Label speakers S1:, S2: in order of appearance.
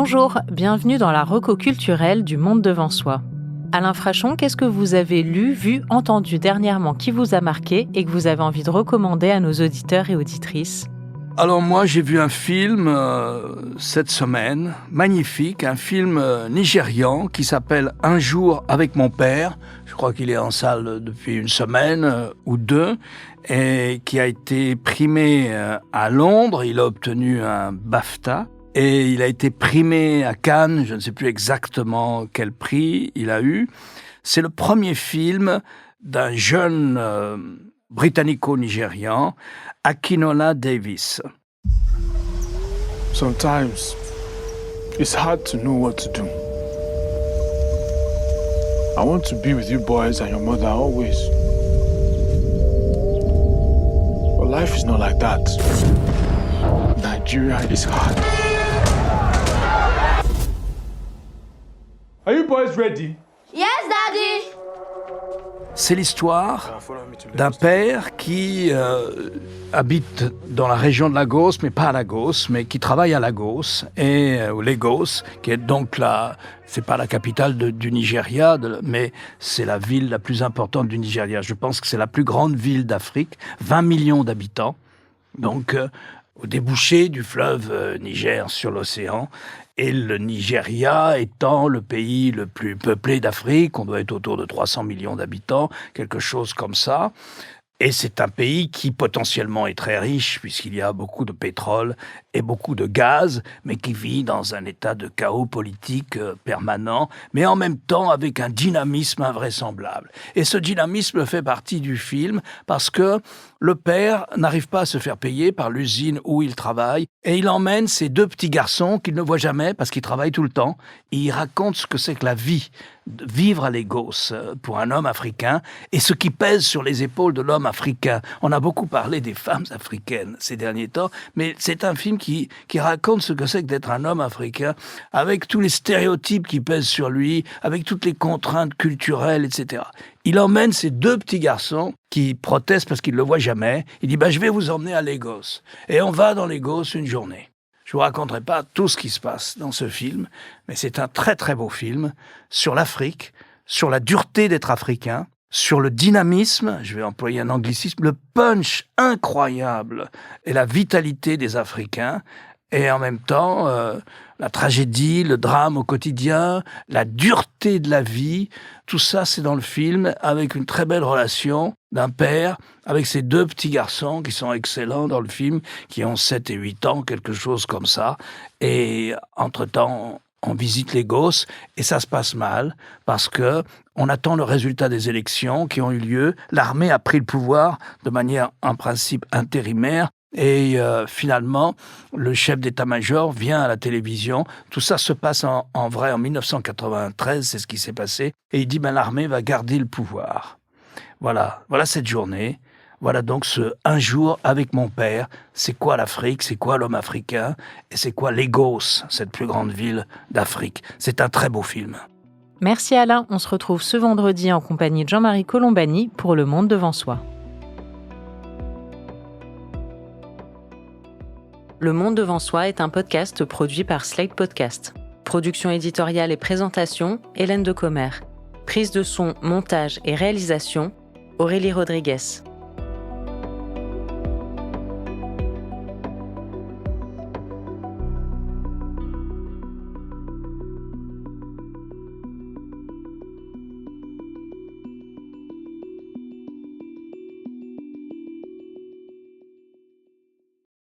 S1: Bonjour, bienvenue dans la reco culturelle du Monde devant soi. Alain Frachon, qu'est-ce que vous avez lu, vu, entendu dernièrement qui vous a marqué et que vous avez envie de recommander à nos auditeurs et auditrices ?
S2: Alors moi, j'ai vu un film cette semaine, magnifique, un film nigérian qui s'appelle « Un jour avec mon père ». Je crois qu'il est en salle depuis une semaine ou deux et qui a été primé à Londres. Il a obtenu un BAFTA et il a été primé à Cannes. Je ne sais plus exactement quel prix il a eu. C'est le premier film d'un jeune britannico-nigérian, Akinola Davis.
S3: Sometimes it's hard to know what to do. I want to be with you boys and your mother always. But life is not like that. Nigeria is hard. Are you boys ready?
S4: Yes, Daddy!
S2: C'est l'histoire d'un père qui habite dans la région de Lagos, mais pas à Lagos, mais qui travaille à Lagos, ou Lagos, qui est donc c'est pas la capitale du Nigeria, mais c'est la ville la plus importante du Nigeria. Je pense que c'est la plus grande ville d'Afrique, 20 millions d'habitants, donc au débouché du fleuve Niger sur l'océan. Et le Nigeria étant le pays le plus peuplé d'Afrique, on doit être autour de 300 millions d'habitants, quelque chose comme ça. Et c'est un pays qui potentiellement est très riche, puisqu'il y a beaucoup de pétrole et beaucoup de gaz, mais qui vit dans un état de chaos politique permanent, mais en même temps avec un dynamisme invraisemblable. Et ce dynamisme fait partie du film, parce que le père n'arrive pas à se faire payer par l'usine où il travaille, et il emmène ses deux petits garçons qu'il ne voit jamais, parce qu'ils travaillent tout le temps, et il raconte ce que c'est que la vie, vivre à Lagos pour un homme africain, et ce qui pèse sur les épaules de l'homme africain. On a beaucoup parlé des femmes africaines ces derniers temps, mais c'est un film qui raconte ce que c'est que d'être un homme africain, avec tous les stéréotypes qui pèsent sur lui, avec toutes les contraintes culturelles, etc. Il emmène ses deux petits garçons qui protestent parce qu'ils ne le voient jamais. Il dit « je vais vous emmener à Lagos ». Et on va dans Lagos une journée. Je ne vous raconterai pas tout ce qui se passe dans ce film, mais c'est un très très beau film sur l'Afrique, sur la dureté d'être africain, sur le dynamisme, je vais employer un anglicisme, le punch incroyable et la vitalité des Africains, et en même temps la tragédie, le drame au quotidien, la dureté de la vie, tout ça c'est dans le film, avec une très belle relation d'un père avec ses deux petits garçons qui sont excellents dans le film, qui ont 7 et 8 ans, quelque chose comme ça, et entre-temps on visite Lagos et ça se passe mal parce que on attend le résultat des élections qui ont eu lieu. L'armée a pris le pouvoir de manière en principe intérimaire et finalement le chef d'état-major vient à la télévision. Tout ça se passe en vrai en 1993, c'est ce qui s'est passé. Et il dit l'armée va garder le pouvoir. Voilà cette journée. Voilà donc ce « Un jour avec mon père ». C'est quoi l'Afrique ? C'est quoi l'homme africain ? Et c'est quoi Lagos, cette plus grande ville d'Afrique ? C'est un très beau film.
S1: Merci Alain, on se retrouve ce vendredi en compagnie de Jean-Marie Colombani pour Le Monde devant soi. Le Monde devant soi est un podcast produit par Slate Podcast. Production éditoriale et présentation, Hélène Decomer. Prise de son, montage et réalisation, Aurélie Rodriguez.